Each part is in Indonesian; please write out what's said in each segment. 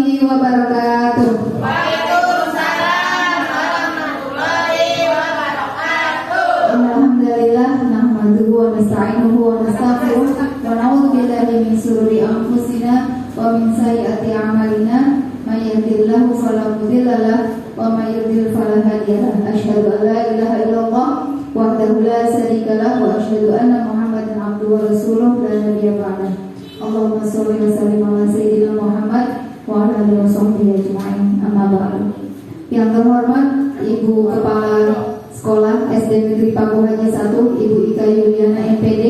warahmatullahi wabarakatuh. Waalaikumsalam warahmatullahi wabarakatuh. Alhamdulillah nahmaduhu wa nasta'inuhu wa nastaghfiruh wa na'udzu billahi min shururi anfusina wa min sayyiati a'malina may yahdihillahu fala mudilla lahu wa may yudlil fala hadiya lahu. Asyhadu an la ilaha illallah wahdahu la syarika lahu wa asyhadu anna Muhammadan abduhu wa rasuluh la nabiyya ba'dahu. Allahumma shalli wa sallim ala sayyidina Muhammad wa ala alihi wa sahbihi ajma'in. Amma ba'du. Yang terhormat Ibu Kepala Sekolah SD Negeri Paku Hajah 1, Ibu Ika Yuliana MPD.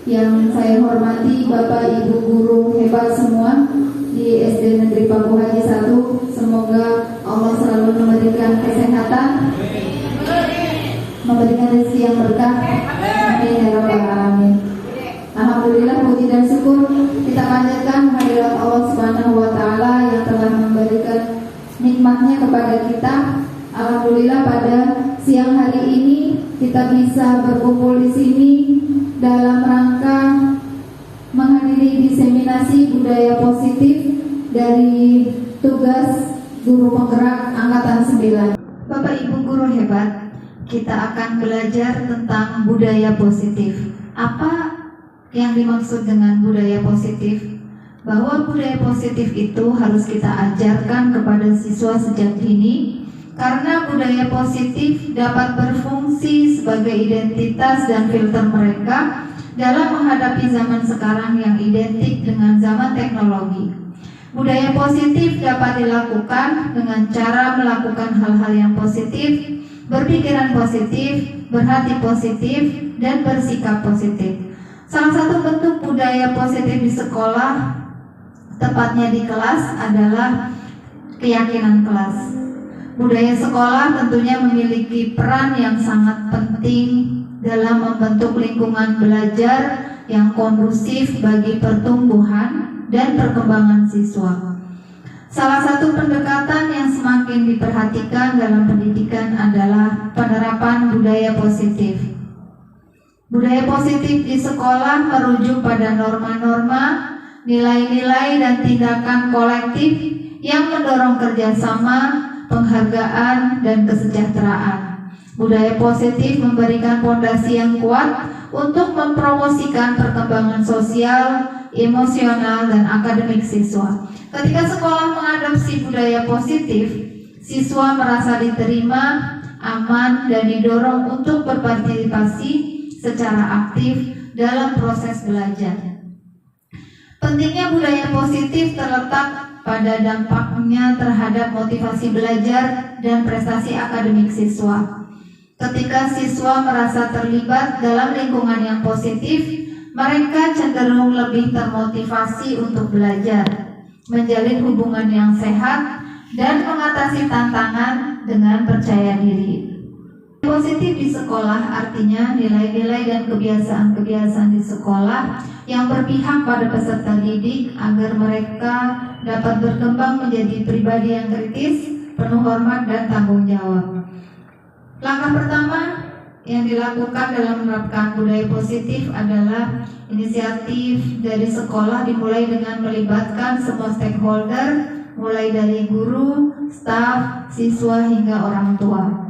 Yang saya hormati Bapak Ibu guru hebat semua di SD Negeri Paku Hajah 1. Semoga Allah selalu memberikan kesehatan, memberikan rezeki yang berkah. Amin ya rabbal alamin. Alhamdulillah, puji dan syukur kita panjatkan hadirat Allah Subhanahu wa taala yang telah memberikan nikmatnya kepada kita. Alhamdulillah, pada siang hari ini kita bisa berkumpul di sini dalam rangka menghadiri diseminasi budaya positif dari tugas guru penggerak angkatan 9. Bapak Ibu guru hebat, kita akan belajar tentang budaya positif. Apa yang dimaksud dengan budaya positif? Bahwa budaya positif itu harus kita ajarkan kepada siswa sejak dini, karena budaya positif dapat berfungsi sebagai identitas dan filter mereka dalam menghadapi zaman sekarang yang identik dengan zaman teknologi. Budaya positif dapat dilakukan dengan cara melakukan hal-hal yang positif, berpikiran positif, berhati positif, dan bersikap positif. Salah satu bentuk budaya positif di sekolah, tepatnya di kelas, adalah keyakinan kelas. Budaya sekolah tentunya memiliki peran yang sangat penting dalam membentuk lingkungan belajar yang kondusif bagi pertumbuhan dan perkembangan siswa. Salah satu pendekatan yang semakin diperhatikan dalam pendidikan adalah penerapan budaya positif. Budaya positif di sekolah merujuk pada norma-norma, nilai-nilai, dan tindakan kolektif yang mendorong kerjasama, penghargaan, dan kesejahteraan. Budaya positif memberikan fondasi yang kuat untuk mempromosikan perkembangan sosial, emosional, dan akademik siswa. Ketika sekolah mengadopsi budaya positif, siswa merasa diterima, aman, dan didorong untuk berpartisipasi secara aktif dalam proses belajar. Pentingnya budaya positif terletak pada dampaknya terhadap motivasi belajar dan prestasi akademik siswa. Ketika siswa merasa terlibat dalam lingkungan yang positif, mereka cenderung lebih termotivasi untuk belajar, menjalin hubungan yang sehat, dan mengatasi tantangan dengan percaya diri. Positif di sekolah artinya nilai-nilai dan kebiasaan-kebiasaan di sekolah yang berpihak pada peserta didik agar mereka dapat berkembang menjadi pribadi yang kritis, penuh hormat, dan tanggung jawab. Langkah pertama yang dilakukan dalam menerapkan budaya positif adalah inisiatif dari sekolah dimulai dengan melibatkan semua stakeholder, mulai dari guru, staf, siswa, hingga orang tua.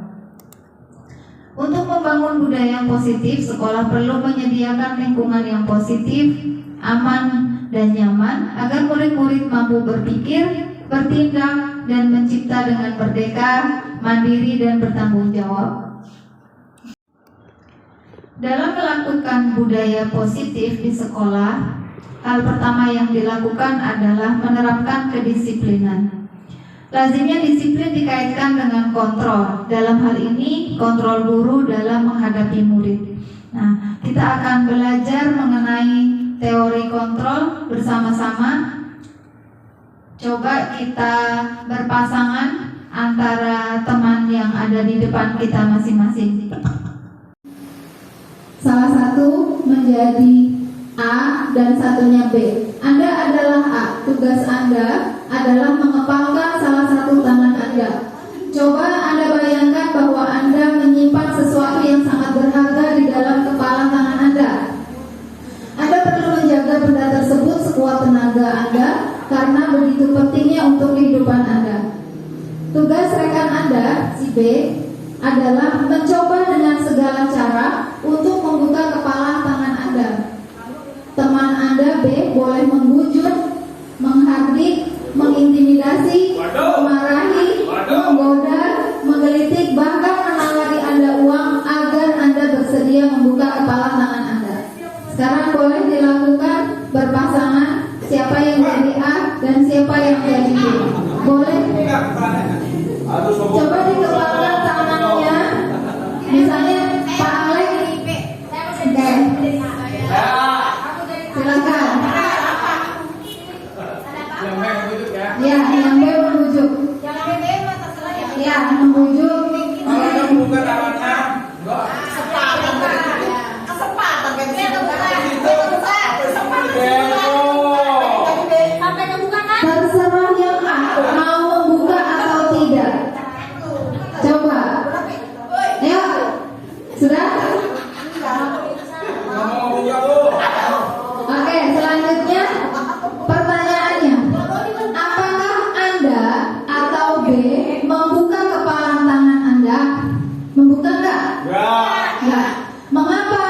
Untuk membangun budaya yang positif, sekolah perlu menyediakan lingkungan yang positif, aman, dan nyaman agar murid-murid mampu berpikir, bertindak, dan mencipta dengan merdeka, mandiri, dan bertanggung jawab. Dalam melakukan budaya positif di sekolah, hal pertama yang dilakukan adalah menerapkan kedisiplinan. Lazimnya disiplin dikaitkan dengan kontrol. Dalam hal ini, kontrol guru dalam menghadapi murid. Nah, kita akan belajar mengenai teori kontrol bersama-sama. Coba kita berpasangan antara teman yang ada di depan kita masing-masing. Salah satu menjadi A dan satunya B. Anda adalah A. Tugas Anda adalah mengepalkan salah satu tangan Anda. Coba Anda bayangkan bahwa Anda menyimpan sesuatu yang sangat berharga di dalam kepala tangan Anda. Anda perlu menjaga benda tersebut sekuat tenaga Anda karena begitu pentingnya untuk kehidupan Anda. Tugas rekan Anda, si B, adalah mencoba dengan segala cara untuk membuka kepala tangan Anda. Teman Anda B boleh membujuk, menghardik, mengintimidasi, memarahi, menggoda, menggelitik, bahkan menawari Anda uang agar Anda bersedia membuka kepala tangan Anda. Sekarang boleh dilakukan berpasangan, siapa yang jadi A dan siapa yang jadi B. Boleh. Coba dikepalkan tangannya. Misalnya Pak Alek. Oke. Silakan. Ya, yang B membujuk. Ya, membujuk. Kalau membuka tangannya, Terserah yang A mau membuka atau tidak. Coba. Ayo. Sudah? Oke, selanjutnya pertanyaannya, apakah Anda atau B membuka kepala tangan Anda? Membuka enggak? Enggak. Mengapa?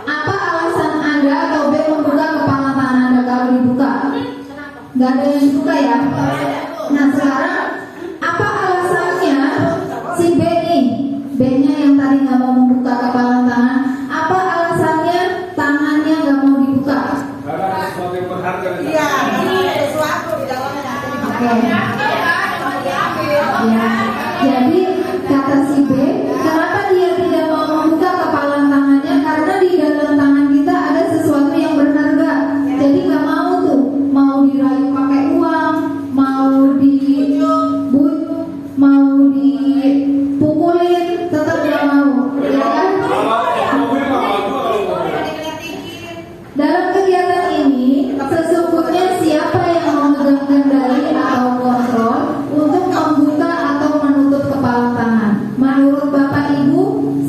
Apa alasan Anda atau B membuka kepala tangan Anda kalau dibuka? Enggak ada yang dibuka ya? Nah sekarang, apa alasannya si B nih? B-nya yang tadi nggak mau membuka kepala tangan, apa alasannya tangannya nggak mau dibuka? Iya, sesuatu di dalamnya. Oke. Ya. Jadi kata si B, kenapa dia tidak mau membuka kepala tangannya? Karena di dalam tangan kita ada sesuatu yang berharga. Jadi nggak mau tuh, mau dirayu pakai uang, mau dibujuk, mau dipukulin, tetap nggak mau, ya kan? Dalam kegiatan ini, sesungguhnya siapa yang memegang kendali atau kontrol untuk membuka atau menutup kepala tangan? Menurut Bapak Ibu,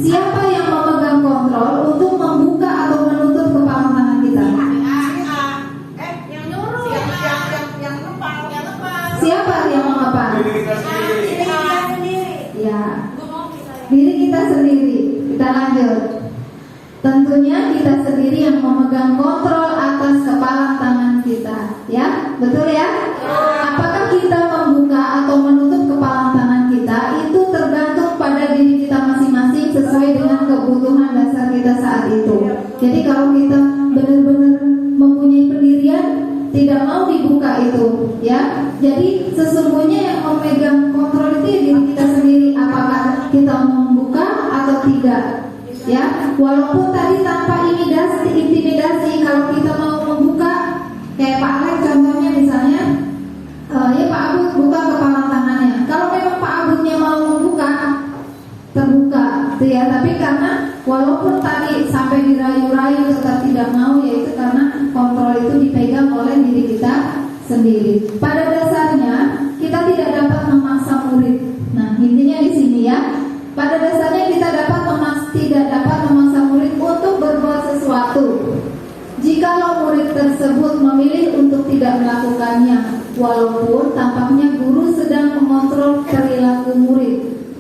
siapa yang memegang kontrol untuk membuka atau menutup kepala tangan kita? Yang nyuruh, yang lepas. Siapa yang mengapa? Ya, diri kita sendiri. Kita lanjut. Tentunya kita sendiri yang memegang kontrol atas kepala tangan kita, ya, betul ya? Apakah kita membuka atau menutup kepala tangan kita itu tergantung pada diri kita masing-masing sesuai dengan kebutuhan dasar kita saat itu. Jadi kalau kita benar-benar mempunyai pendirian, tidak mau dibuka itu, ya. Jadi sesungguhnya yang memegang kontrol itu diri kita sendiri, apakah kita membuka atau tidak. Ya, walaupun tadi tanpa intimidasi, kalau kita mau membuka, kayak Pak Alek contohnya misalnya, ya Pak Abud buka kepala tangannya. Kalau memang Pak Abudnya mau membuka, terbuka, gitu ya. Tapi karena walaupun tadi sampai dirayu-rayu tetap tidak mau, yaitu karena kontrol itu dipegang oleh diri kita sendiri. Pada dasarnya kita tidak dapat memaksa murid. Nah, intinya di sini ya. Pada dasarnya kita tidak dapat memaksa murid untuk berbuat sesuatu. Jikalau murid tersebut memilih untuk tidak melakukannya, walaupun tampaknya guru sedang mengontrol perilaku murid.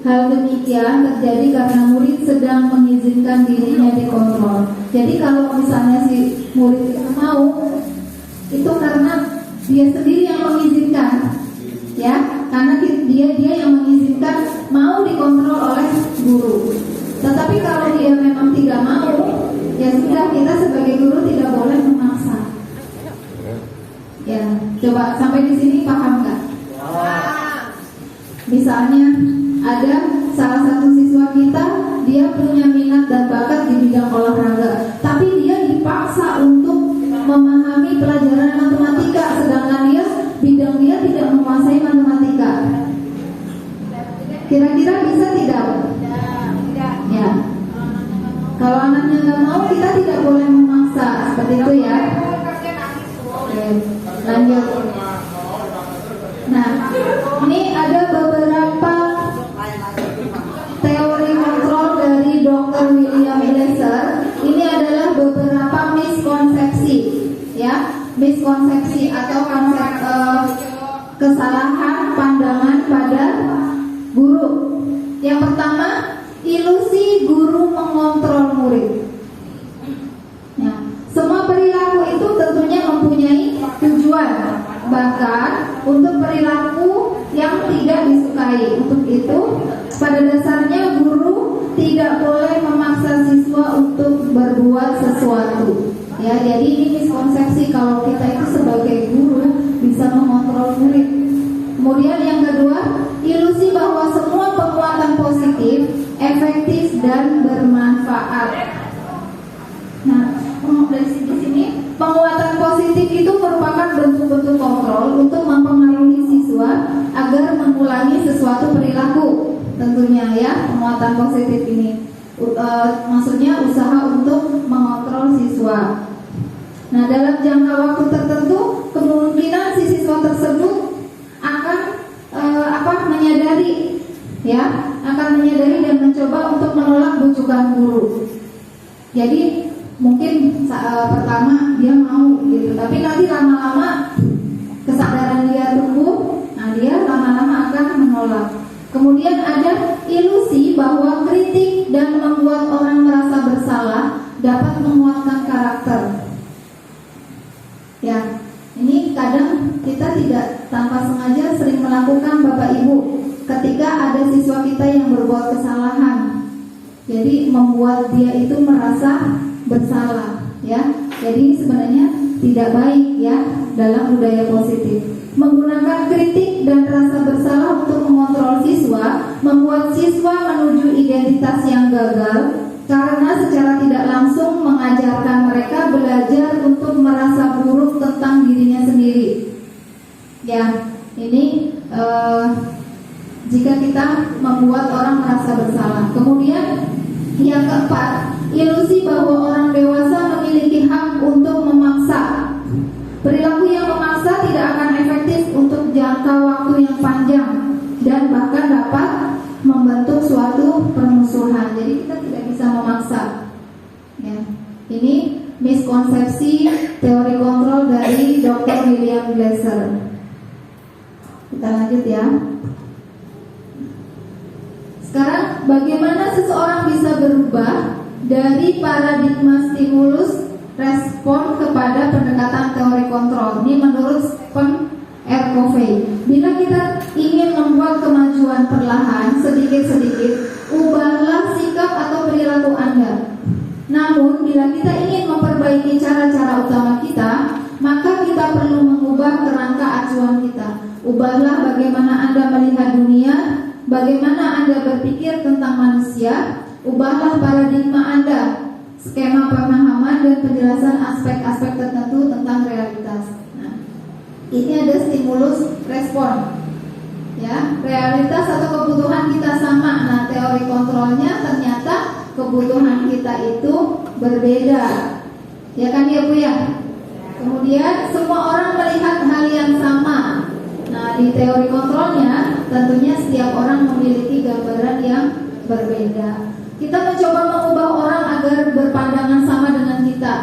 Hal demikian terjadi karena murid sedang mengizinkan dirinya dikontrol. Jadi kalau misalnya si murid itu mau, itu karena dia sendiri yang mengizinkan, ya, karena dia yang mengizinkan mau dikontrol oleh guru. Tetapi kalau dia memang tidak mau, ya sudah, kita sebagai guru tidak boleh memaksa. Ya, coba sampai di sini paham nggak? Misalnya ada salah satu siswa kita, dia punya minat dan bakat di bidang olahraga, tapi dia dipaksa untuk memahami pelajaran matematika, sedangkan bidang dia tidak menguasai matematika. Kira-kira bisa tidak? Ya. Kalau anaknya nggak mau, kita tidak boleh memaksa, seperti itu ya. Oke, lanjut. Nah, ini ada beberapa teori kontrol dari Dr. William Glasser. Ini adalah beberapa miskonsepsi, ya. miskonsepsi atau konsep kesalahan pandangan pada guru. Yang pertama, ilusi guru mengontrol murid. Ya, semua perilaku itu tentunya mempunyai tujuan, bahkan untuk perilaku yang tidak disukai. Untuk itu, pada dasarnya guru tidak boleh memaksa siswa untuk berbuat sesuatu. Ya, jadi ini miskonsepsi kalau kita itu sebagai guru bisa mengontrol murid. Kemudian yang kedua, ilusi bahwa semua penguatan positif, efektif dan bermanfaat. Nah, dari sini penguatan positif itu merupakan bentuk-bentuk kontrol untuk mempengaruhi siswa agar mengulangi sesuatu perilaku. Tentunya ya, penguatan positif ini maksudnya usaha untuk mengontrol siswa. Nah, dalam jangka waktu tertentu kemungkinan si siswa tersebut akan menyadari dan mencoba untuk menolak bujukan guru. Jadi mungkin pertama dia mau gitu, tapi nanti lama-lama kesadaran dia tumbuh, nah dia lama-lama akan menolak. Kemudian ada ilusi bahwa kritik dan membuat orang merasa bersalah dapat menguatkan karakter. Ya, ini kadang kita tidak tanpa sengaja sering melakukan Bapak Ibu ketika ada siswa kita yang berbuat kesalahan. Jadi membuat dia itu merasa bersalah, ya. Jadi sebenarnya tidak baik ya dalam budaya positif. Menggunakan kritik dan rasa bersalah untuk mengontrol siswa membuat siswa menuju identitas yang gagal karena secara tidak langsung mengajarkan mereka belajar untuk merasa buruk tentang dirinya sendiri. Ya, ini jika kita membuat orang merasa bersalah. Kemudian yang keempat, ilusi bahwa orang dewasa memiliki hak untuk memaksa. Perilaku yang memaksa tidak akan efektif untuk jangka waktu yang panjang dan bahkan dapat membentuk suatu permusuhan. Jadi kita tidak bisa memaksa. Ya. Ini miskonsepsi teori kontrol dari Dr. William Glasser. Kita lanjut ya. Sekarang bagaimana seseorang bisa berubah dari paradigma stimulus respon kepada pendekatan teori kontrol? Ini menurut Stephen R. Covey. Bila kita ingin membuat kemajuan perlahan sedikit-sedikit, ubahlah sikap atau perilaku Anda. Namun bila kita ingin memperbaiki cara-cara utama kita, maka kita perlu mengubah kerangka acuan kita. Ubahlah bagaimana Anda melihat dunia, bagaimana Anda berpikir tentang manusia. Ubahlah paradigma Anda, skema pemahaman dan penjelasan aspek-aspek tertentu tentang realitas. Nah, ini ada stimulus respon. Ya, realitas atau kebutuhan kita sama. Nah, teori kontrolnya ternyata kebutuhan kita itu berbeda. Ya kan ya Bu ya? Kemudian semua orang melihat hal yang sama. Nah, di teori kontrolnya tentunya setiap orang memiliki gambaran yang berbeda. Kita mencoba mengubah orang agar berpandangan sama dengan kita.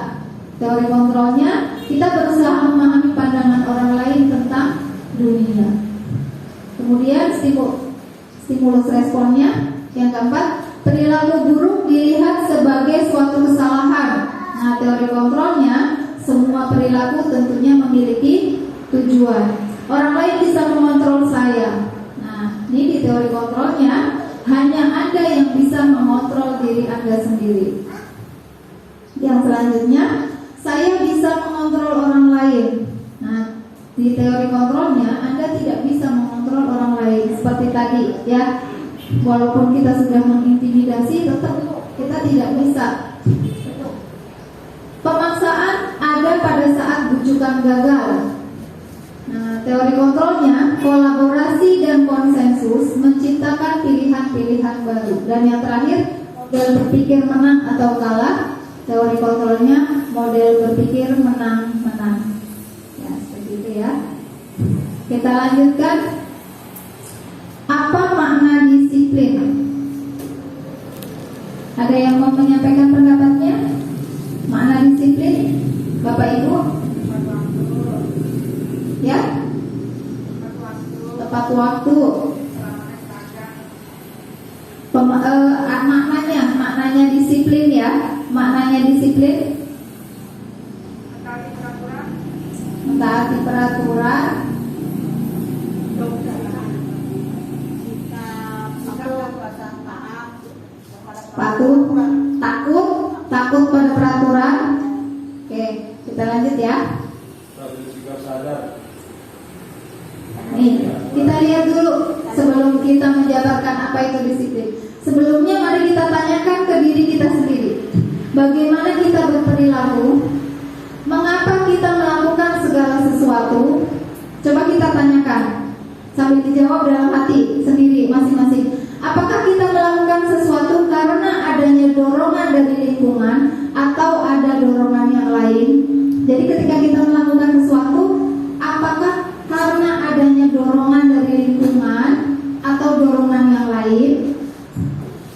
Teori kontrolnya, kita berusaha memahami pandangan orang lain tentang dunia. Kemudian stimulus responnya, yang keempat, perilaku buruk dilihat sebagai suatu kesalahan. Nah, teori kontrolnya, semua perilaku tentunya memiliki tujuan. Orang lain bisa mengontrol saya. Nah, ini di teori kontrolnya, hanya Anda yang bisa mengontrol diri Anda sendiri. Yang selanjutnya, saya bisa mengontrol orang lain. Nah, di teori kontrolnya Anda tidak bisa mengontrol orang lain. Seperti tadi ya, walaupun kita sudah mengintimidasi, tetap kita tidak bisa. Pemaksaan ada pada saat bujukan gagal. Nah, teori kontrolnya, kolaborasi dan konsensus menciptakan pilihan-pilihan baru. Dan yang terakhir, model berpikir menang atau kalah. Teori kontrolnya, model berpikir menang-menang. Ya, seperti itu ya. Kita lanjutkan. Apa makna disiplin? Ada yang mau menyampaikan pendapatnya? Makna disiplin, Bapak Ibu? Mentaati peraturan. Patuh, takut pada peraturan. Oke, kita lanjut ya. Bersikap sadar. Nih, kita lihat dulu sebelum kita menjabarkan apa itu disiplin. Sebelumnya mari kita tanyakan ke diri kita sendiri. Bagaimana kita berperilaku? Mengapa kita melakukan segala sesuatu? Coba kita tanyakan sambil dijawab dalam hati sendiri masing-masing. Apakah kita melakukan sesuatu karena adanya dorongan dari lingkungan atau ada dorongan yang lain? Jadi ketika kita melakukan sesuatu, apakah karena adanya dorongan dari lingkungan atau dorongan yang lain?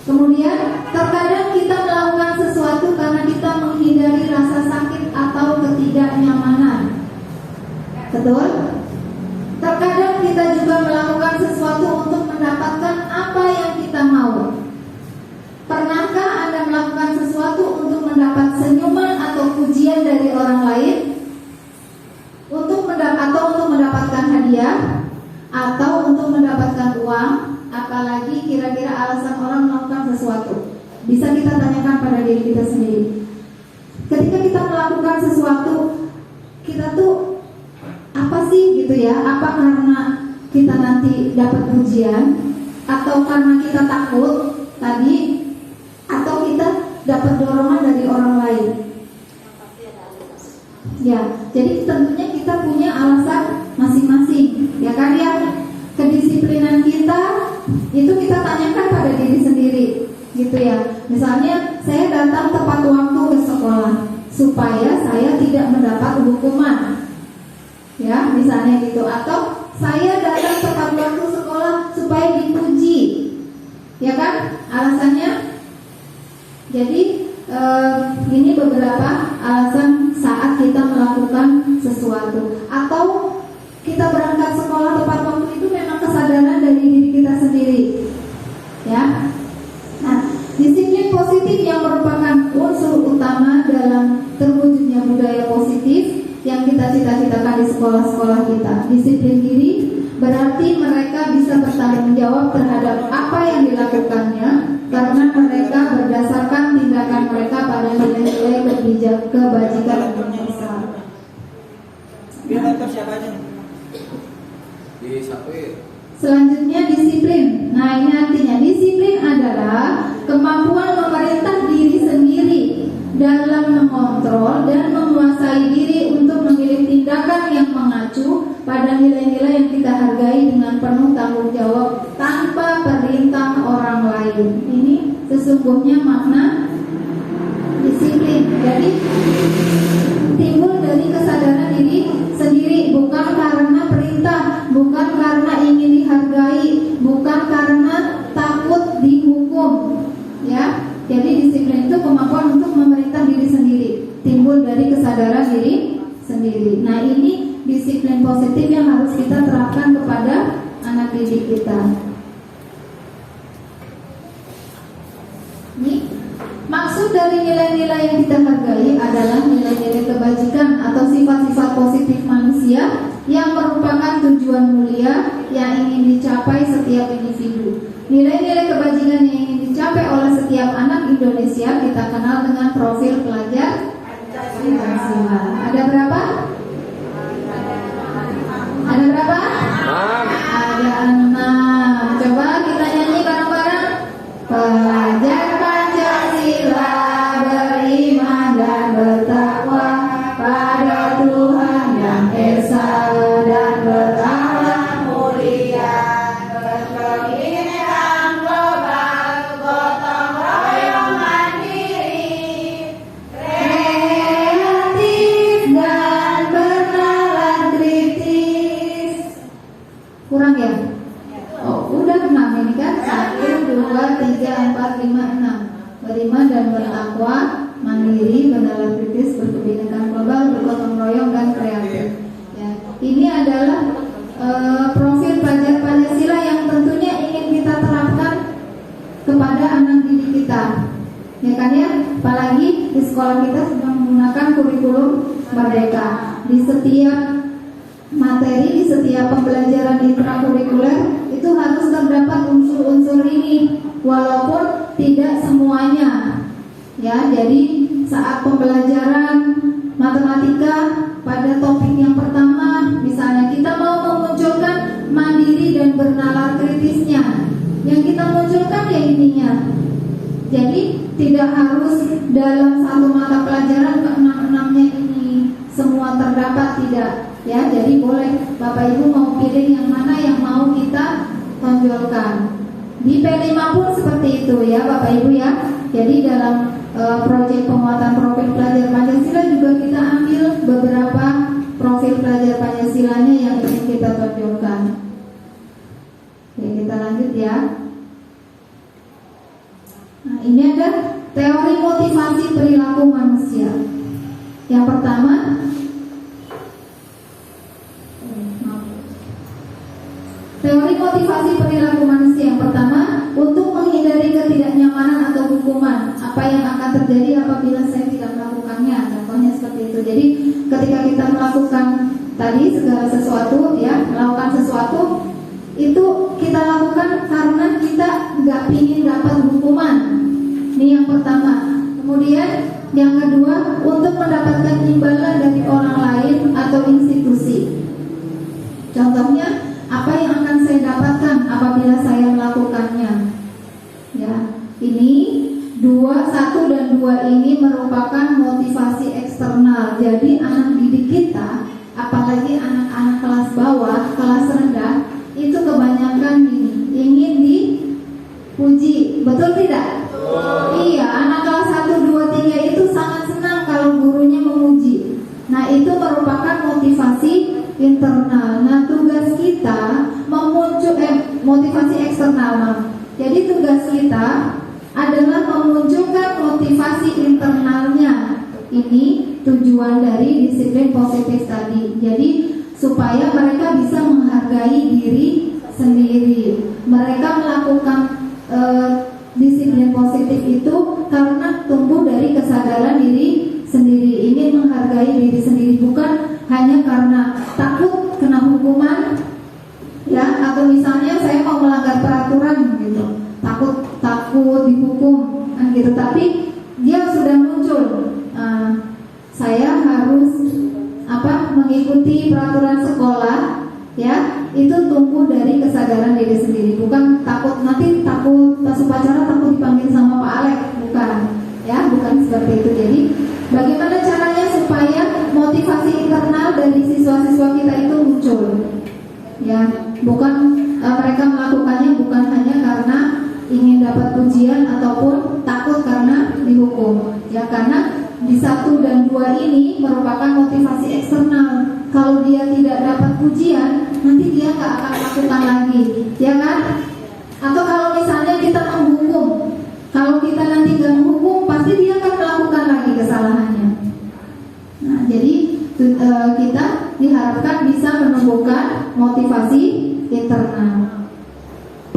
Kemudian terkadang kita melakukan sesuatu karena kita menghindari rasa sakit atau ketidaknyamanan. Betul? Terkadang kita juga melakukan sesuatu untuk mendapatkan apa yang kita mau. Pernahkah Anda melakukan sesuatu untuk mendapat senyuman atau pujian dari orang lain? Untuk mendapatkan hadiah? Atau untuk mendapatkan uang? Apalagi kira-kira alasan orang melakukan sesuatu. Bisa kita tanyakan pada diri kita sendiri. Ketika kita melakukan sesuatu, kita tuh apa sih gitu ya? Apa karena kita nanti dapat pujian, atau karena kita takut tadi, atau kita dapat dorongan dari orang lain? Ya, jadi tentunya kita punya alasan masing-masing, ya kan ya? Kedisiplinan kita itu kita tanyakan pada diri sendiri, gitu ya. Misalnya saya datang tepat waktu ke sekolah supaya saya tidak mendapat hukuman. Ya, misalnya gitu. Atau saya datang tepat waktu sekolah supaya dipuji. Ya kan? Alasannya. Jadi ini beberapa alasan saat kita melakukan sesuatu. Atau kita berangkat sekolah tepat waktu itu memang kesadaran dari diri kita sendiri. Ya. Nah, disiplin positif yang merupakan unsur utama dalam terwujudnya budaya positif yang kita cita-citakan di sekolah-sekolah kita. Disiplin diri berarti mereka bisa bertanggung jawab terhadap apa yang dilakukannya karena mereka berdasarkan tindakan mereka pada nilai-nilai kebajikan dan besar. Selanjutnya disiplin. Nah, ini artinya disiplin adalah kemampuan memerintah diri sendiri dalam mengontrol dan menguasai diri untuk memilih tindakan yang mengacu pada nilai-nilai yang kita hargai dengan penuh tanggung jawab tanpa perintah orang lain. Ini sesungguhnya makna disiplin. Jadi timbul dari kesadaran diri sendiri, bukan karena perintah, bukan karena ingin dihargai, bukan karena takut dihukum. Ya, jadi disiplin itu kemampuan untuk memerintah diri sendiri, timbul dari kesadaran diri sendiri. Nah, ini disiplin positif yang harus kita terapkan kepada anak didik kita. Ini maksud dari nilai-nilai yang kita hargai adalah nilai-nilai kebajikan atau sifat-sifat positif manusia yang merupakan tujuan mulia yang ingin dicapai setiap individu. Nilai-nilai kebajikan yang ingin dicapai oleh setiap anak Indonesia kita kenal dengan profil pelajar Pancasila. Ada berapa? Ada berapa? Ada 6. Coba kita nyanyi bareng-bareng. Pelajar Pancasila beriman dan bertakwa pada Tuhan yang esa dan berakhlak mulia, berkebinekaan global, gotong royong mandiri, kreatif dan bernalar kritis. Kurang ya? Oh, udah 6 ini kan? 1, 2, 3, 4, 5, 6. Beriman dan bertakwa, mandiri, bernalar kritis, berkebinekaan global, bergotong royong dan kreatif. Ya, ini adalah profil pelajar Pancasila yang tentunya ingin kita terapkan kepada anak didik kita. Ya kan ya? Apalagi di sekolah kita sedang menggunakan kurikulum merdeka. Di setiap materi, di setiap pembelajaran intrakurikuler itu harus terdapat unsur-unsur ini, walaupun tidak semuanya. Ya, jadi saat pembelajaran matematika pada topik yang pertama, misalnya kita mau memunculkan mandiri dan bernalar kritisnya, yang kita munculkan ya ininya. Jadi tidak harus dalam satu mata pelajaran ke-6-6-nya ini semua terdapat, tidak. Ya, jadi boleh Bapak Ibu mau pilih yang mana yang mau kita tonjolkan. Di P5 pun seperti itu ya Bapak Ibu ya. Jadi dalam proyek penguatan profil pelajar Pancasila juga kita ambil beberapa profil pelajar Pancasilanya yang ingin kita tonjolkan. Oke, kita lanjut ya. Nah, ini ada teori motivasi perilaku manusia. Yang pertama, teori motivasi perilaku manusia yang pertama, untuk menghindari ketidaknyamanan atau hukuman. Apa yang akan terjadi apabila saya tidak melakukannya? Contohnya seperti itu. Jadi ketika kita melakukan tadi segala sesuatu, ya, melakukan sesuatu itu kita lakukan karena kita nggak ingin dapat hukuman. Ini yang pertama. Kemudian yang kedua, untuk mendapatkan imbalan dari orang lain atau institusi. Contohnya, apa yang akan saya dapatkan apabila saya melakukannya? Ya, ini 1 dan 2 ini merupakan motivasi eksternal. Jadi anak didik kita, apalagi anak-anak kelas bawah, kelas rendah, itu kebanyakan ingin dipuji, betul tidak? Iya, anak kelas 1, 2, 3 itu sangat senang kalau gurunya memuji. Nah, itu merupakan motivasi internal. Nah, tugas kita motivasi eksternal. Jadi tugas kita adalah memunculkan motivasi internalnya. Ini tujuan dari disiplin positif tadi. Jadi supaya mereka bisa menghargai diri sendiri. Mereka melakukan disiplin positif itu karena tumbuh dari kesadaran diri sendiri, ingin menghargai diri sendiri, bukan hanya karena takut kena hukuman, ya, atau misalnya saya mau melanggar peraturan gitu, takut dihukum, kan gitu. Tapi dia sudah muncul, saya harus mengikuti peraturan sekolah, ya, itu tumbuh dari kesadaran diri sendiri, bukan takut pas upacara takut dipanggil sama Pak Alek, bukan, ya, bukan seperti itu. Jadi bagaimana caranya supaya motivasi internal dari siswa-siswa kita itu muncul? Ya, bukan mereka melakukannya bukan hanya karena ingin dapat pujian ataupun takut karena dihukum. Ya, karena di 1 dan 2 ini merupakan motivasi eksternal. Kalau dia tidak dapat pujian, nanti dia nggak akan lakukan lagi, ya kan? Atau kalau misalnya kita menghukum, kalau kita nanti nggak menghukum, pasti dia akan melakukan lagi kesalahannya. Nah, jadi kita diharapkan bisa menumbuhkan motivasi internal.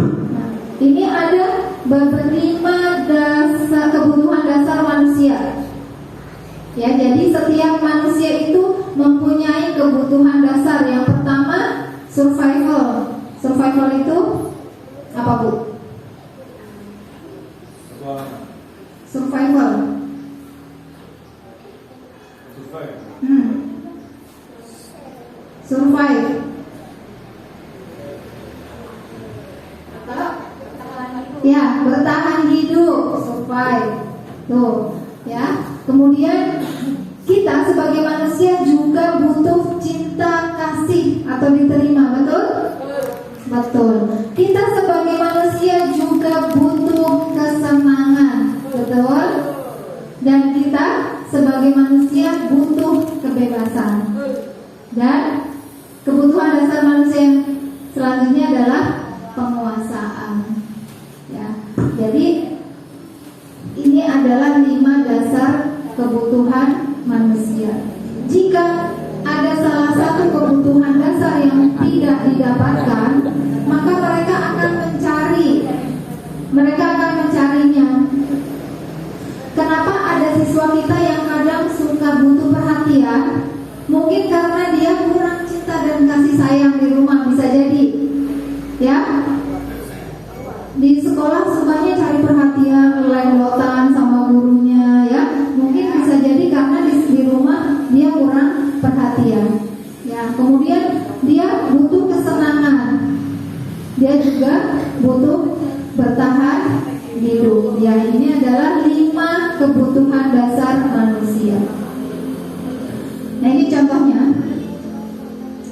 Nah, ini ada beberapa kebutuhan dasar manusia. Ya, jadi setiap manusia itu mempunyai kebutuhan dasar. Yang pertama, survival. Survival itu apa, Bu? Survival. Survive. Ya, bertahan hidup. Survive. Tuh, ya. Kemudian kita sebagai manusia juga butuh cinta kasih atau diterima, betul? Betul. Kita sebagai manusia juga butuh kesenangan, betul? Dan kita sebagai manusia butuh kebebasan. Dan kebutuhan dasar manusia yang selanjutnya adalah penguasaan. Ya. Jadi ini adalah 5 dasar kebutuhan manusia. Jika ada salah satu kebutuhan dasar yang tidak didapatkan, maka mereka akan mencarinya. Kenapa ada siswa kita yang kadang suka butuh perhatian? perhatian, mungkin karena dia kurang cinta dan kasih sayang di rumah, bisa jadi. Ya, di sekolah semuanya cari perhatian, leledotan sama gurunya, ya. Mungkin bisa jadi karena di rumah dia kurang perhatian. Ya, kemudian dia butuh kesenangan. Dia juga butuh bertahan hidup. Ya, ini adalah 5 kebutuhan dasar manusia. Nah, ini contohnya.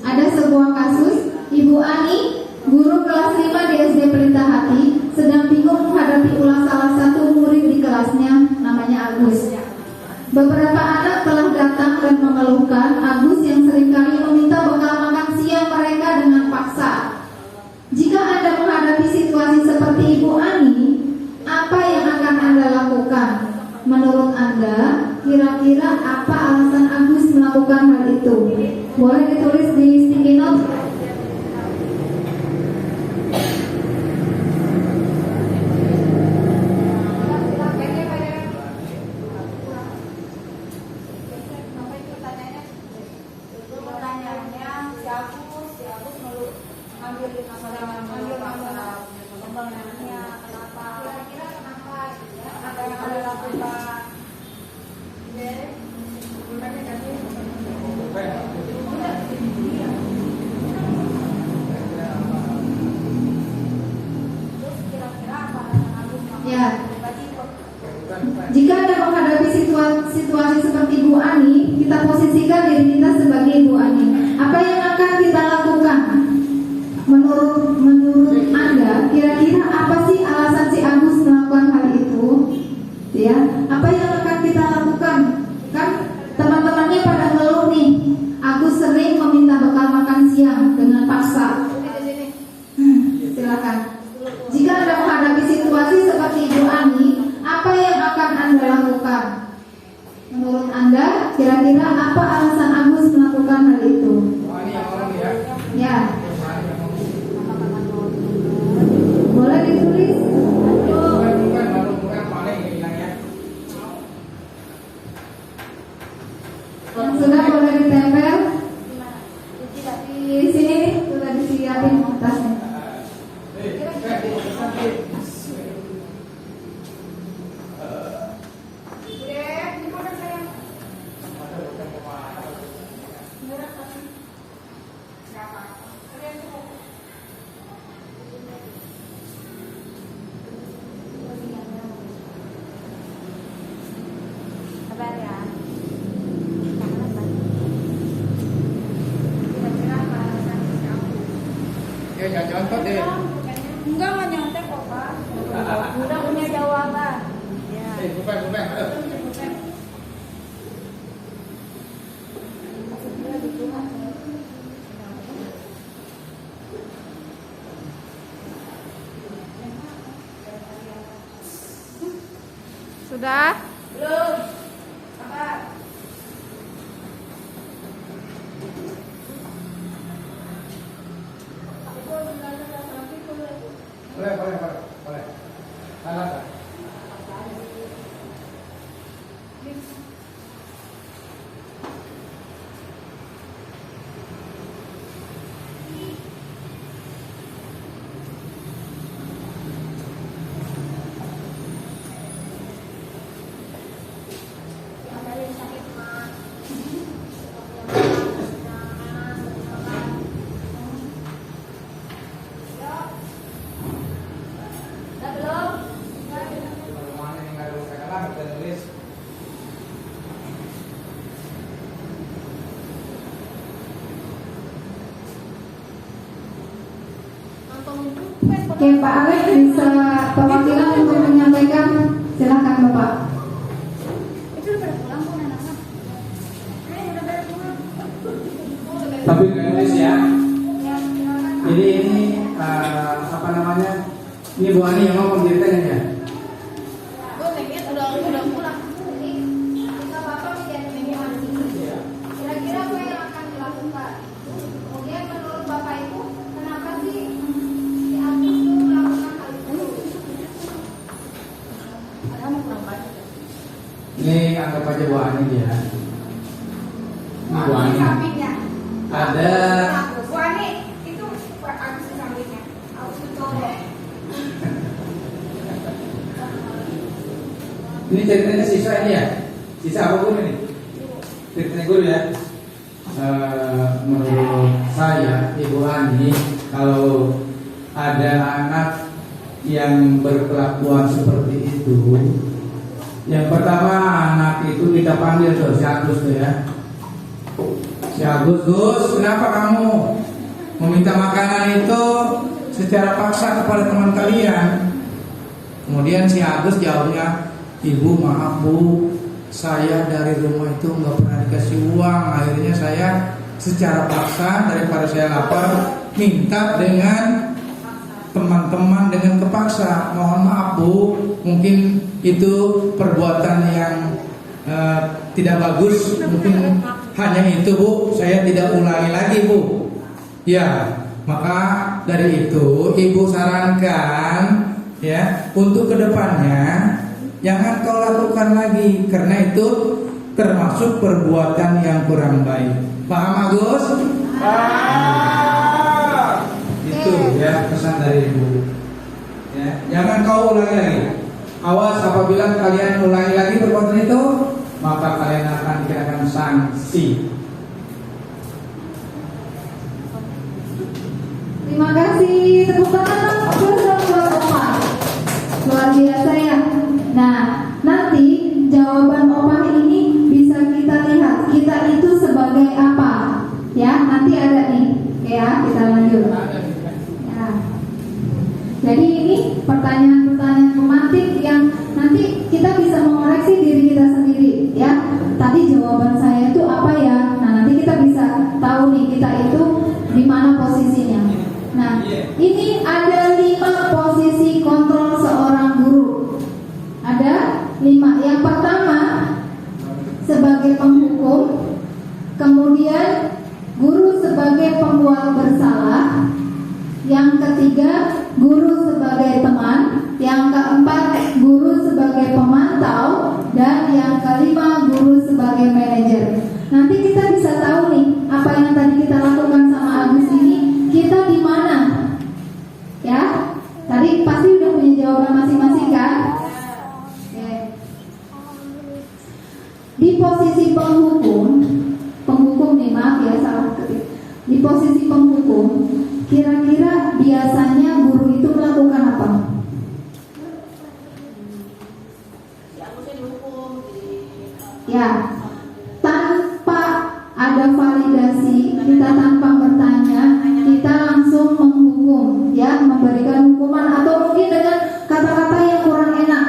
Ada sebuah kasus, Ibu Ani, guru kelas 5 di SD Pelita Hati, sedang bingung menghadapi ulah salah satu murid di kelasnya, namanya Agus. Beberapa anak telah datang dan mengeluhkan Agus yang seringkali meminta bekal makan siang mereka dengan paksa. Jika Anda menghadapi situasi seperti Ibu Ani, apa yang akan Anda lakukan? Menurut Anda, kira-kira apa alasan Agus melakukan hal itu? Boleh ditulis di sticky note. Ya. Jika Anda menghadapi situasi seperti Ibu Ani, kita posisikan diri kita sebagai Ibu Ani. Apa yang akan kita lakukan? Menurut Anda, kira-kira apa sih alasan si Agus melakukan hal itu? Ya, apa yang akan kita lakukan? Kan teman-temannya pada ngeluh nih, Agus sering meminta bekal makan siang dengan paksa. Silakan. Jika Anda menghadapi situasi seperti Ibu Ani, apa yang akan Anda lakukan? Menurut Anda, kira-kira apa alasan Agus melakukan hal itu? Ya. Boleh ditulis. Yang sudah boleh ditempel di sini, sudah disiapin atasnya. Ya contoh deh. Enggak mau nyontek kok, Pak. Udah punya jawaban. Ya. Bukan. Sudah? Belum. Apa? Boleh. Salah. Oke, Pak Alex bisa perwakilan untuk menyampaikan. Silakan Bapak. Itu udah pada pulang kok anak-anak. Udah pada pulang. Tapi nulis ya. Ya, silakan. Ini apa namanya? Ini Bu Ani yang ngomong ceritanya ya. Gue pengen udah pulang. Kita Bapak menjadi memori. Kira-kira apa yang akan dilakukan? Kemudian menurut Bapak itu, kenapa sih si Agus itu melakukan hal itu? Padahal mau kurang banyak. Ini anggap aja Bu Ani ya. ada. Bu Ani, itu Pak Agus di sampingnya. Agus Sutomo. Ini ceritanya siswa ini ya? Sisa apa guru ini? Ceritanya guru ya? Menurut saya, Ibu Ani, kalau ada anak yang berkelakuan seperti itu, yang pertama anak itu kita panggil tuh si Agus tuh ya. Si Agus, Gus, kenapa kamu meminta makanan itu secara paksa kepada teman kalian? Kemudian si Agus jawabnya, Ibu maaf Bu, saya dari rumah itu nggak pernah dikasih uang. Akhirnya saya secara paksa daripada saya lapar minta dengan teman-teman dengan kepaksa. Mohon maaf Bu, mungkin itu perbuatan yang tidak bagus. Mungkin hanya itu Bu, saya tidak ulangi lagi Bu. Ya, maka dari itu Ibu sarankan ya untuk kedepannya jangan kau lakukan lagi, karena itu termasuk perbuatan yang kurang baik. Paham Agus? Itu ya pesan dari Ibu. Ya, jangan kau ulangi lagi. Awas apabila kalian ulangi lagi perbuatan itu, maka kalian akan dikenakan sanksi. Terima kasih, tepuk tangan buat Opa. Luar biasa ya. Nah, nanti jawaban Opa ini bisa kita lihat kita itu sebagai apa. Ya, nanti ada nih. Ya, kita lanjut. Ya. Jadi ini pertanyaan-pertanyaan pemantik yang nanti kita bisa mengoreksi diri kita sendiri. Ya, tadi jawaban saya itu apa ya? Nah, nanti kita bisa tahu nih kita itu di mana posisinya. Nah, ini ada 5 posisi kontrol seorang guru. Ada 5. Yang pertama sebagai penghukum, kemudian guru sebagai pembuat bersalah, yang ketiga guru sebagai teman, yang keempat guru sebagai pemantau, dan yang kelima guru sebagai manajer. Nanti kita bisa tahu nih apa yang tadi kita lakukan sama Agus ini, kita di mana? Ya, tadi pasti udah punya jawaban masing-masing kan? Oke. Di posisi penghukum nih, maaf ya salah ketik. Di posisi penghukum, kira-kira biasanya guru itu melakukan apa? Ya, tanpa ada validasi, kita tanpa bertanya, kita langsung menghukum, ya, memberikan hukuman atau mungkin dengan kata-kata yang kurang enak,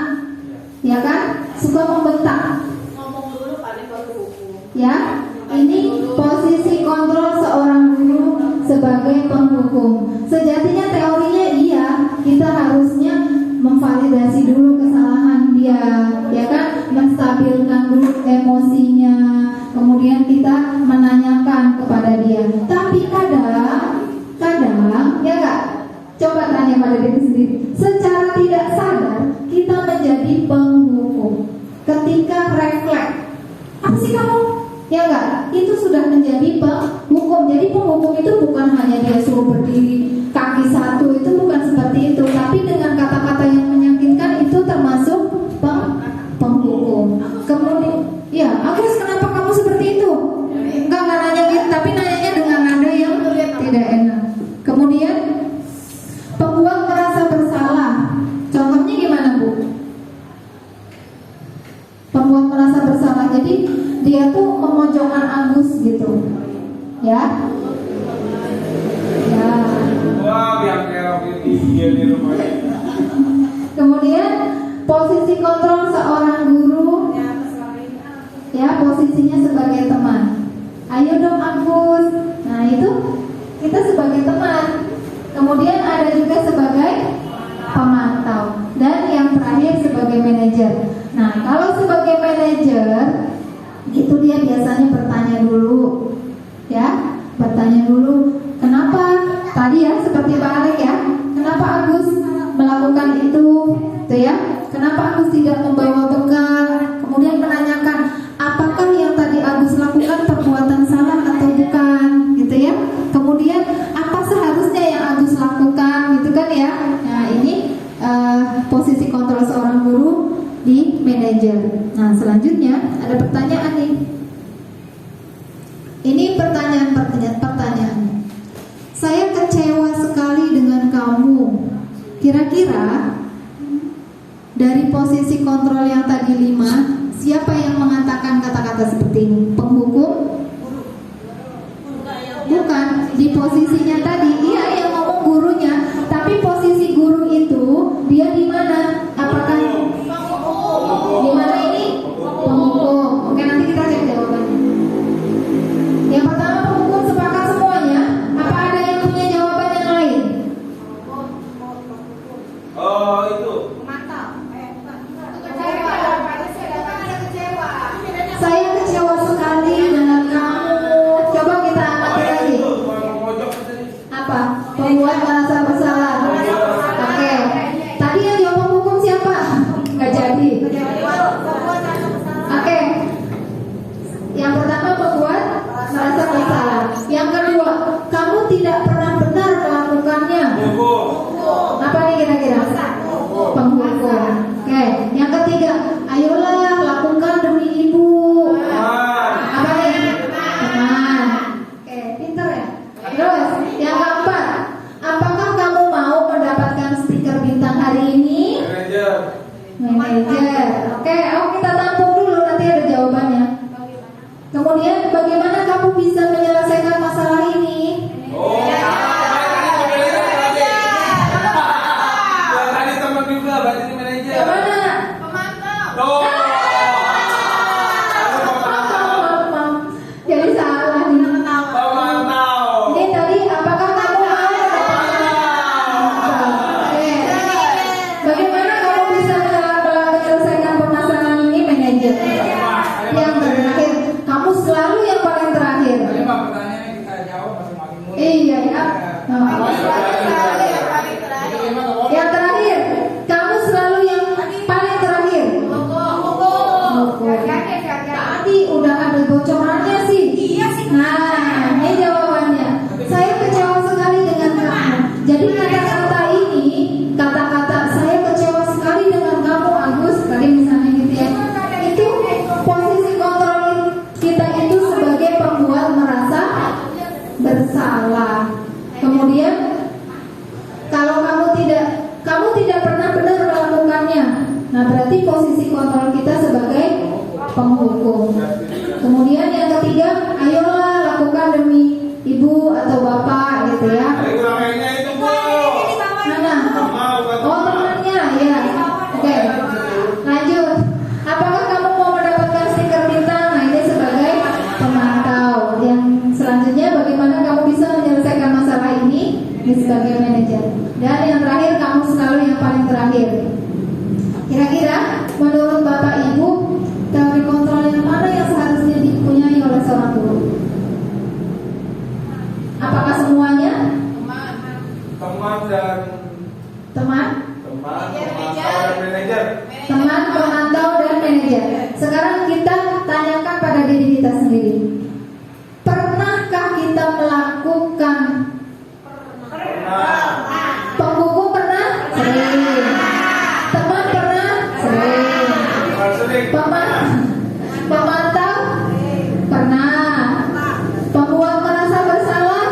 ya kan? Suka membentak. Ngomong dulu paling baru hukum. Ya, ini posisi kontrol seorang guru sebagai penghukum. Sejatinya teorinya iya, kita harusnya memvalidasi dulu kesalahan dia, ya kan? Menstabilkan dulu emosinya, kemudian kita menanyakan kepada dia. Tapi kadang, ya enggak? Coba tanya pada diri sendiri. Secara tidak sadar kita menjadi penghukum. Ketika refleks, apa sih kamu? Ya enggak? Itu sudah menjadi penghukum. Jadi penghukum itu bukan hanya dia suruh berdiri kaki satu, itu bukan seperti itu. Tapi dengan kata-kata yang menyakitkan itu termasuk penghukum. Kemudian, ya, Agus, kenapa kamu seperti itu? Enggak nanya gitu, tapi nanyanya dengan nada yang tidak enak. Kemudian pembuat merasa bersalah. Contohnya gimana, Bu? Pembuat merasa bersalah. Jadi dia tuh memojokkan Agus gitu. Ya. Ya. Wah, biar kerok ini di rumahnya. Kemudian posisi kontrol seorang guru, ya, posisinya sebagai teman. Ayo dong Agus. Nah, itu kita sebagai teman. Kemudian ada juga sebagai pemantau. Dan yang terakhir sebagai manajer. Nah, kalau sebagai manajer itu dia biasanya bertanya dulu. Ya, bertanya dulu. Kenapa? Tadi ya seperti Pak Alek ya. Kenapa Agus melakukan itu? Tuh ya. Kenapa Agus tidak membawa bekal? Kemudian menanyakan apakah yang tadi Agus lakukan perbuatan salah atau bukan, gitu ya. manajer. Nah, selanjutnya ada pertanyaan nih. Ini pertanyaannya. Saya kecewa sekali dengan kamu. Kira-kira dari posisi kontrol yang tadi 5, siapa yang mengatakan kata-kata seperti ini? Penghukum? Bukan. Di posisinya tadi, iya yang ngomong gurunya. Tapi posisi guru itu dia di mana? Apakah di mana ini? Penghukum. Oke, nanti kita cek jawabannya. Yang pertama, penghukum sepakat semuanya. Apa ada yang punya jawaban yang lain? Oh, itu. Saya kecewa sekali dengan kamu. Coba kita amati lagi. Apa? Pembuat merasa bersalah. Oke. Tadi yang jawab penghukum siapa? Nggak jadi. Oke. Yang pertama pembuat merasa bersalah. Yang kedua, kamu tidak pernah benar melakukannya. Apa nih kira-kira? Penghukum. Oke. Yang ketiga, ayolah lakukan demi ibu. Apa nih? Teman. Oke, pinter ya. Terus, yang keempat, apakah kamu mau mendapatkan stiker bintang hari ini? Manajer. Oke, kita tampung dulu, nanti ada jawabannya. Kemudian, bagaimana kamu bisa menyelesaikan masalah ini? Tadi teman juga, berarti ini manajer. Gimana? Jadi salah nih. Ini tadi apakah kamu mau Oke. Bagaimana kamu bisa menyelesaikan permasalahan ini, manajer? Yang terakhir, kamu selalu yang paling terakhir. Pertanyaannya kita jawab masing-masing murid. Iya ya. Yang terakhir, kamu selalu yang paling terakhir. Tadi udah ada bocorannya sih. Nah, ini jawabannya. Saya kecewa sekali dengan kamu. Jadi kata-kata ini, kata-kata saya kecewa sekali dengan kamu, Agus, tadi misalnya gitu ya. Itu posisi kontrol kita itu sebagai pembuat merasa bersalah. Kemudian kalau kamu tidak pernah benar melakukannya, nah berarti posisi kontrol kita sebagai penghukum. Kemudian yang ketiga, ayolah lakukan demi ibu atau bapak gitu ya. Itu Bu. Mana? Oh, temannya ya. Oke. Lanjut. Apakah kamu mau mendapatkan stiker bintang? Nah, ini sebagai pemantau. Yang selanjutnya, bagaimana kamu bisa menyelesaikan masalah ini? Ini sebagai manajer. Dan yang terakhir, kamu selalu yang paling terakhir. Kira-kira menurut Bapak Ibu, teori kontrol yang mana yang seharusnya dipunyai oleh seorang guru? Apakah semuanya? Teman dan Teman? manajer. Teman, pemantau, dan manajer. Sekarang kita tanyakan pada diri kita sendiri. Pernahkah kita melakukan penghukum? Pernah? Sering. Teman pernah? Sering. Pemantau? Pernah. Pembuat merasa bersalah?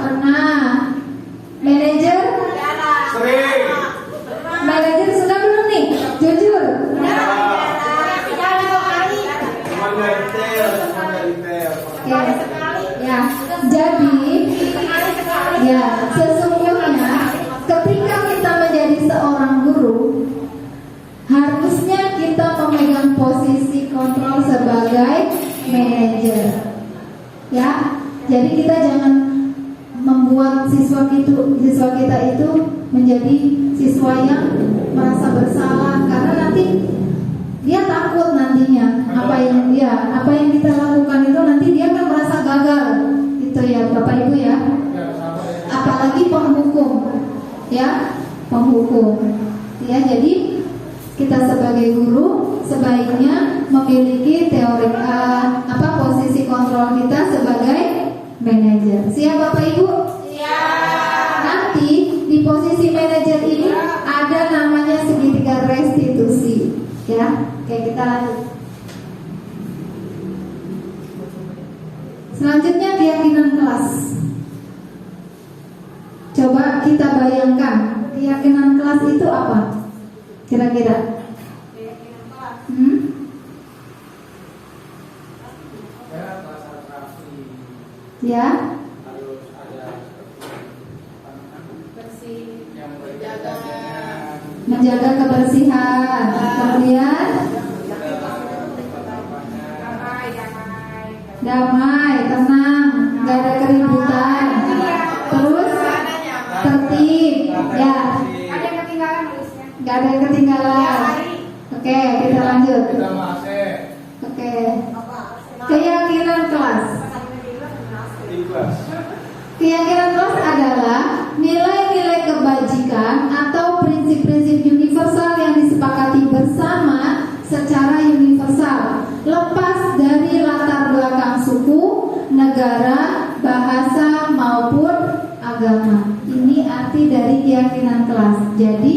Pernah. Manajer? Sering. Manajer sudah belum nih? Jujur. Ya, jadi ya sesungguhnya ketika kita menjadi seorang guru, harusnya kita memegang posisi kontrol sebagai manajer. Ya, jadi kita jangan membuat siswa kita itu menjadi siswa yang merasa bersalah, karena nanti dia takut nantinya apa yang kita lakukan itu nanti dia akan merasa gagal, gitu ya Bapak Ibu ya. Apalagi penghukum, ya penghukum. Ya, jadi kita sebagai guru sebaiknya memiliki teori posisi kontrol kita sebagai manajer. Siap Bapak Ibu? Nanti di posisi manajer ini ada namanya segitiga restitusi, ya. keyakinan kelas? Coba kita bayangkan, keyakinan kelas itu apa? Kira-kira? Ya, harus ada Bersih. yang berjaga menjaga kebersihan. Kemudian damai, tenang, gak ada keributan. Terus tertib, ya, Ada yang ketinggalan nulisnya. gak ada yang ketinggalan. Oke, kita lanjut. Kita masih Oke, keyakinan kelas. ikhlas. Keyakinan kelas adalah nilai-nilai kebajikan atau prinsip-prinsip universal yang disepakati bersama secara universal, lepas dari latar belakang suku, negara, bahasa maupun agama. Ini arti dari keyakinan kelas. Jadi,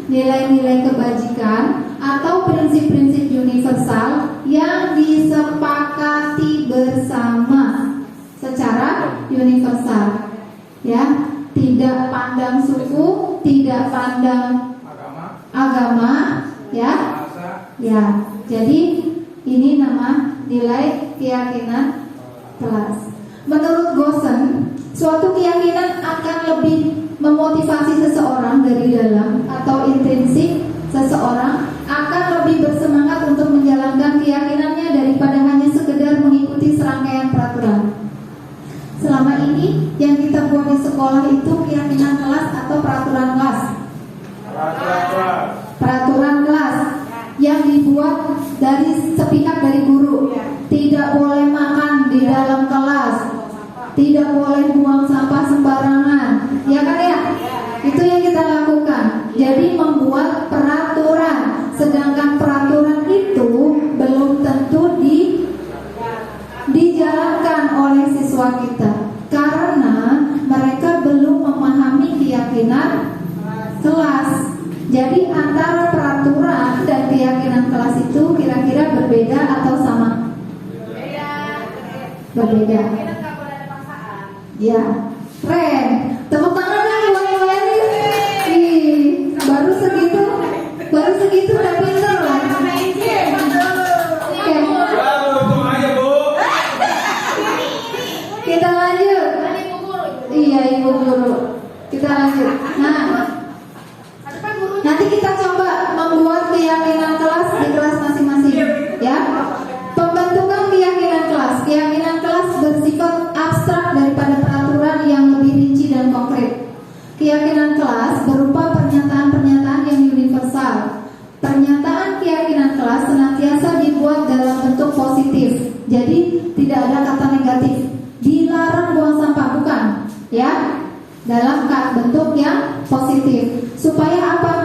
nilai-nilai kebajikan atau prinsip-prinsip universal yang disepakati bersama secara universal, ya, tidak pandang suku, tidak pandang agama, ya, bahasa. ya. Jadi ini nama nilai keyakinan kelas. Menurut Gosen, suatu keyakinan akan lebih memotivasi seseorang dari dalam atau intrinsik. Seseorang akan lebih bersemangat untuk menjalankan keyakinannya daripada hanya sekedar mengikuti serangkaian peraturan. Selama ini yang kita buat di sekolah itu keyakinan kelas atau peraturan kelas. Peraturan kelas yang dibuat dari sepihak dari guru. Tidak boleh makan di dalam kelas, tidak boleh buang sampah sembarangan, ya kan ya? Itu yang kita lakukan. Jadi membuat peraturan, sedangkan peraturan itu belum tentu dijalankan oleh siswa kita karena mereka belum memahami keyakinan kelas. Jadi antara peraturan dan keyakinan kelas itu kira-kira berbeda atau sama? Berbeda. Ya, keren. Tepuk tangan lagi buat Iwani. Baru segitu udah pinter loh. Oke, Baru untung aja, Bu. kita lanjut. Iya, Ibu Guru. Kita lanjut. Nah, nanti kita coba membuat keyakinan kelas di kelas masing-masing, ya. Pembentukan keyakinan kelas. Keyakinan kelas bersifat abstrak daripada peraturan yang lebih rinci dan konkret. Keyakinan kelas berupa pernyataan-pernyataan yang universal. Pernyataan keyakinan kelas senantiasa dibuat dalam bentuk positif. Jadi tidak ada kata negatif. Dilarang buang sampah, bukan, ya. Dalam bentuk yang positif. Supaya apa?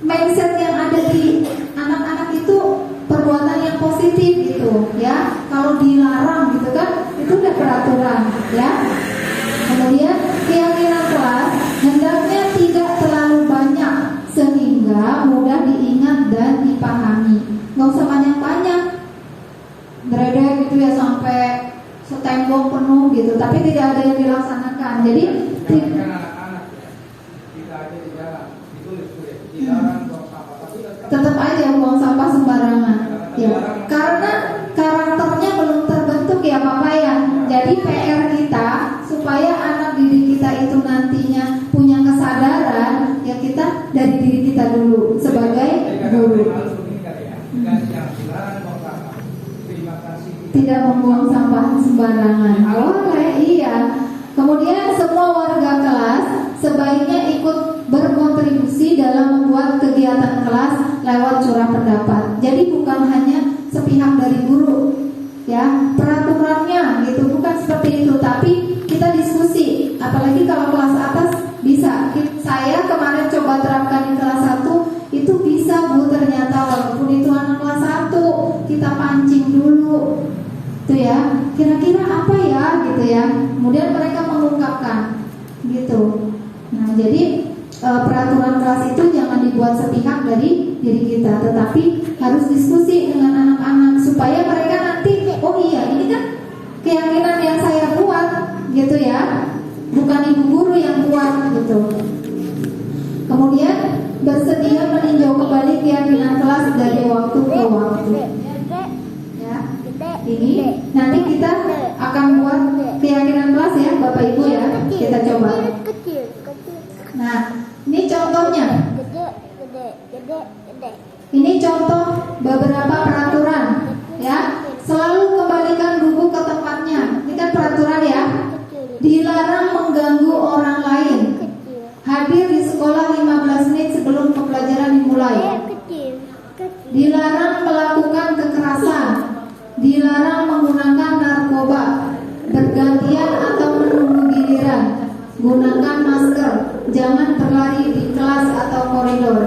Mindset yang ada di anak-anak itu perbuatan yang positif gitu, ya. Kalau dilarang gitu kan, itu udah peraturan, ya. Kemudian keyakinan kelas hendaknya tidak terlalu banyak sehingga mudah diingat dan dipahami. Nggak usah banyak-banyak, dredeg gitu ya sampai setembok penuh gitu, tapi tidak ada yang dilaksanakan. Jadi Kan anak-anak ya, kita aja di jalan ditulis tuh ya, dilarang buang sampah, tapi tetap aja buang sampah sembarangan, ya. Karena karakternya belum terbentuk ya Bapak ya. Jadi PR kita supaya anak didik kita itu nantinya punya kesadaran, ya kita dari diri kita dulu sebagai guru. Tidak membuang sampah sembarangan. Boleh, iya. Kemudian semua warga kelas sebaiknya ikut berkontribusi dalam membuat kegiatan kelas lewat curah pendapat. Jadi bukan hanya sepihak dari guru, ya, peraturannya gitu, bukan seperti itu, tapi kita diskusi. Apalagi kalau kelas atas bisa. Saya kemarin coba terapkan di kelas 1, itu bisa Bu, ternyata walaupun itu anak kelas 1, kita pancing dulu. Itu ya, kira-kira apa ya gitu ya. Kemudian mereka mengungkapkan gitu. Nah, jadi peraturan kelas itu jangan dibuat sepihak dari diri kita, tetapi harus diskusi dengan anak-anak supaya mereka nanti, oh iya ini kan keyakinan yang saya buat keyakinan kelas dari waktu ke waktu. Ya, ini nanti kita akan buat keyakinan kelas ya, Bapak Ibu ya. Kita coba. Nah, ini contohnya. Ini contoh beberapa peraturan ya. Selalu kembalikan buku ke tempatnya. Ini kan peraturan ya. Dilarang mengganggu orang lain. Hadir di sekolah 15 menit sebelum pembelajaran dimulai. Dilarang melakukan kekerasan. Dilarang menggunakan narkoba. Bergantian atau menunggu giliran. Gunakan masker. Jangan berlari di kelas atau koridor.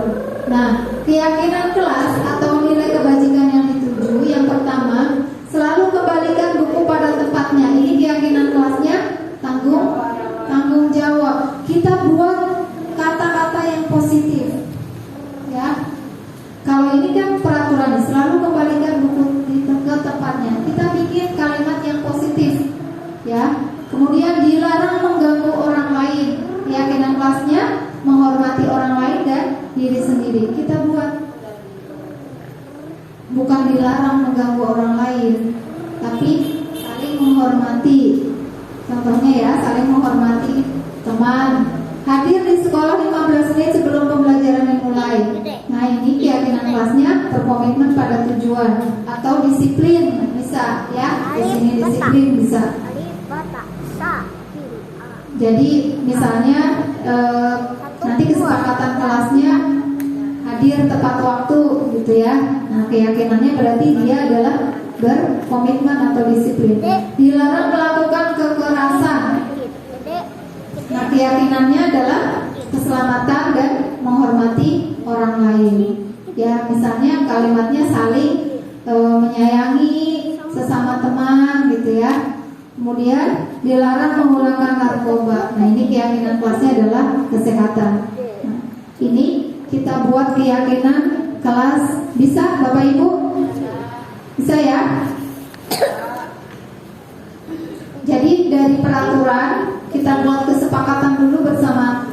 Nah, keyakinan kelas atau nilai kebajikan yang dituju, yang pertama, selalu kembalikan buku pada tempatnya. Ini keyakinan kelasnya, tanggung jawab. Kita buat kata-kata yang positif, ya. Kalau ini kan peraturan, selalu kembalikan buku ke tempatnya. Kita bikin kalimat yang positif, ya. Kemudian dilarang mengganggu orang lain. Keyakinan kelasnya menghormati orang lain dan diri sendiri. Kita buat, bukan dilarang mengganggu orang lain, tapi saling menghormati. Contohnya ya, saling menghormati teman. Hadir di sekolah 15 menit sebelum pembelajaran dimulai. Nah, ini keyakinan kelasnya berkomitmen pada tujuan atau disiplin bisa ya. Di sini disiplin bisa. Jadi misalnya nanti kesepakatan kelasnya hadir tepat waktu gitu ya. Nah, keyakinannya berarti dia adalah berkomitmen atau disiplin. Dilarang melakukan kekerasan. Nah, keyakinannya adalah keselamatan dan menghormati orang lain. Ya, misalnya kalimatnya saling menyayangi sesama teman gitu ya. Kemudian dilarang menggunakan narkoba. Nah, ini keyakinan kelasnya adalah kesehatan. Nah, ini kita buat keyakinan kelas. Bisa Bapak Ibu? Bisa ya? Jadi dari peraturan kita buat kesepakatan dulu bersama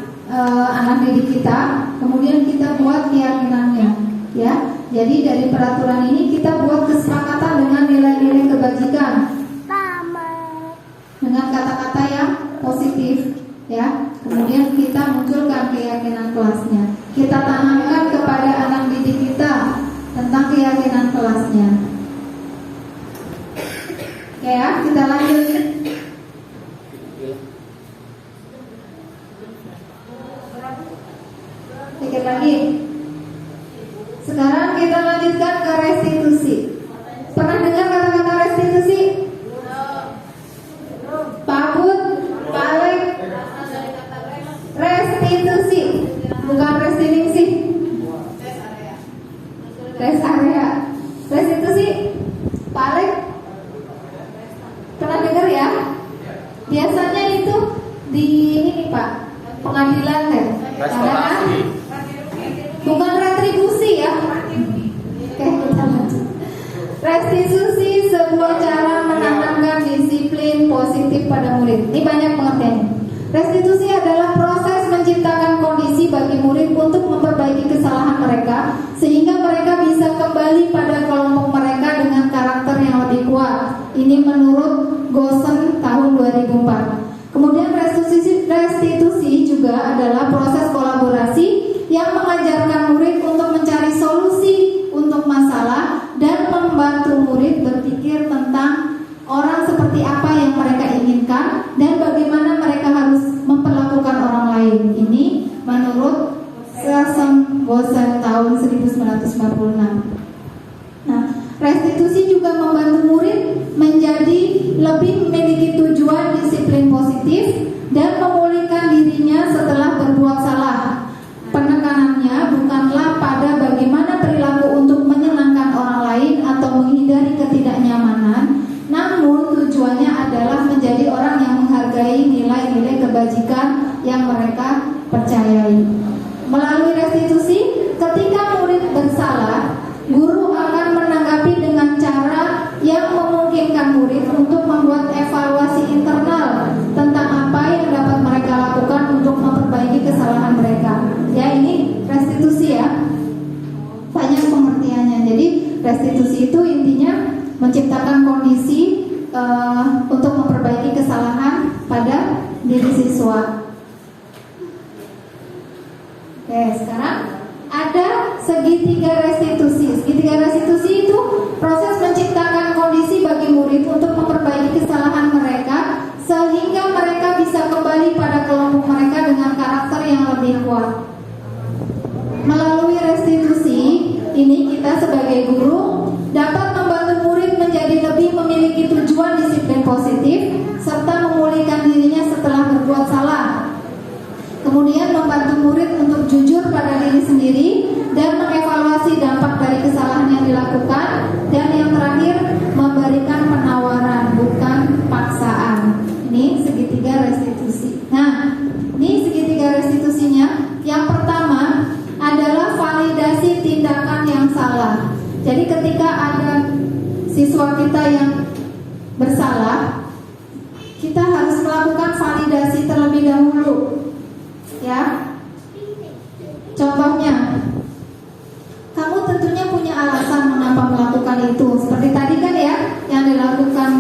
anak didik kita. Kemudian kita buat keyakinannya, ya. Jadi dari peraturan ini kita buat kesepakatan dengan nilai-nilai kebajikan, dengan kata-kata yang positif, ya. Kemudian kita munculkan keyakinan kelasnya. Kita tanamkan kepada anak didik kita tentang keyakinan kelasnya. Oke ya, kita lanjut. Sedikit lagi. Sekarang kita lanjutkan ke restitusi. Pernah dengar kata-kata restitusi? Pabut, balik, restitusi, bukan restitusi, rest area, restitusi, balik. Pernah dengar ya? Biasanya itu di ini Pak, pengadilan kan? Restorasi. Bukan retribusi ya. Oke, kita lanjut. Restitusi sebuah cara menanamkan disiplin positif pada murid. Ini banyak pengertiannya. Restitusi adalah proses menciptakan kondisi bagi murid untuk memperbaiki kesalahan mereka sehingga mereka bisa kembali pada kelompok mereka dengan karakter yang lebih kuat. Ini menurut Gosen tahun 2004. Kemudian restitusi juga adalah proses kolaborasi yang mengajarkan murid untuk mencari solusi untuk masalah dan membantu murid berpikir tentang orang seperti apa yang mereka inginkan dan bagaimana mereka harus memperlakukan orang lain. Ini menurut Gosen tahun 1946. Nah, restitusi juga membantu murid menjadi lebih memiliki tujuan disiplin positif dan memulihkan dirinya setelah berbuat salah. Penekanannya bukanlah pada bagaimana perilaku untuk menyenangkan orang lain atau menghindari ketidaknyamanan, namun tujuannya adalah menjadi orang yang menghargai nilai-nilai kebajikan yang mereka percayai. Melalui restitusi, ketika murid bersalah, guru akan menanggapi dengan cara yang memungkinkan murid untuk membuat evaluasi internal tentang apa yang dapat mereka lakukan untuk memperbaiki kesalahan mereka. Ya, ini restitusi ya. Banyak restitusi itu intinya menciptakan kondisi untuk memperbaiki kesalahan pada diri siswa. Oke, sekarang ada segitiga restitusi. Segitiga restitusi itu proses menciptakan kondisi bagi murid untuk memperbaiki kesalahan mereka sehingga mereka bisa kembali pada kelompok mereka dengan karakter yang lebih kuat. Melalui restitusi ini kita sebagai guru dapat membantu murid menjadi lebih memiliki tujuan disiplin positif serta memulihkan dirinya setelah berbuat salah. Kemudian membantu murid untuk jujur pada diri sendiri dan mengevaluasi dampak dari kesalahan yang dilakukan. Dan yang terakhir, memberikan penawaran bukan paksaan. Ini segitiga restitusi. Nah, ini segitiga restitusinya. Yang pertama adalah validasi tindakan yang salah. Jadi ketika ada siswa kita yang bersalah, kita harus melakukan validasi terlebih dahulu. Ya, contohnya, kamu tentunya punya alasan mengapa melakukan itu. Seperti tadi kan ya, yang dilakukan